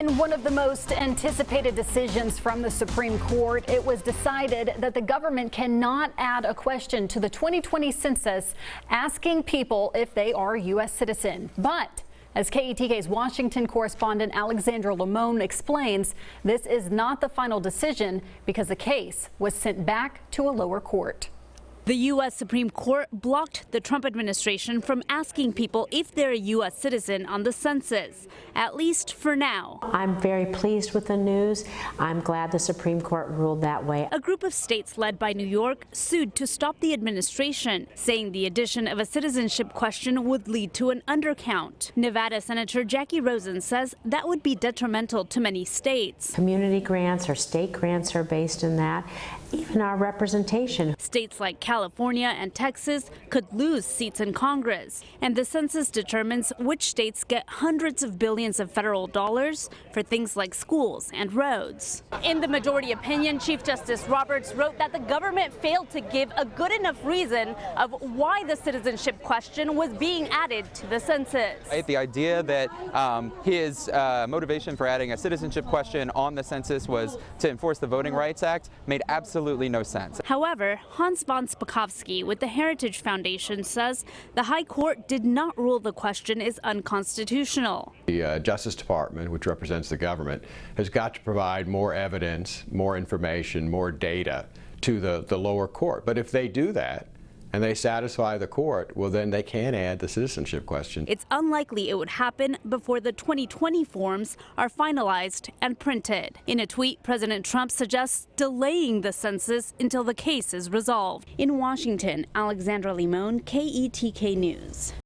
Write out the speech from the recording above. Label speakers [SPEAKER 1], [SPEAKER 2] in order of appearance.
[SPEAKER 1] In one of the most anticipated decisions from the Supreme Court, it was decided that the government cannot add a question to the 2020 census asking people if they are a U.S. citizen. But as KETK's Washington correspondent Alexandra Limon explains, this is not the final decision because the case was sent back to a lower court.
[SPEAKER 2] The U.S. Supreme Court blocked the Trump administration from asking people if they're a U.S. citizen on the census, at least for now.
[SPEAKER 3] I'm very pleased with the news. I'm glad the Supreme Court ruled that way.
[SPEAKER 2] A group of states led by New York sued to stop the administration, saying the addition of a citizenship question would lead to an undercount. Nevada Senator Jackie Rosen says that would be detrimental to many states.
[SPEAKER 3] Community grants or state grants are based in that, even our representation.
[SPEAKER 2] States like California and Texas could lose seats in Congress, and the census determines which states get hundreds of billions of federal dollars for things like schools and roads. In the majority opinion, Chief Justice Roberts wrote that the government failed to give a good enough reason of why the citizenship question was being added to the census.
[SPEAKER 4] The idea that his motivation for adding a citizenship question on the census was to enforce the Voting Rights Act made absolutely no sense.
[SPEAKER 2] However, Hans von Spakovsky with the Heritage Foundation says the High Court did not rule the question is unconstitutional.
[SPEAKER 5] The Justice Department, which represents the government, has got to provide more evidence, more information, more data to the lower court. But if they do that, and they satisfy the court, well, then they can add the citizenship question.
[SPEAKER 2] It's unlikely it would happen before the 2020 forms are finalized and printed. In a tweet, President Trump suggests delaying the census until the case is resolved. In Washington, Alexandra Limon, KETK News.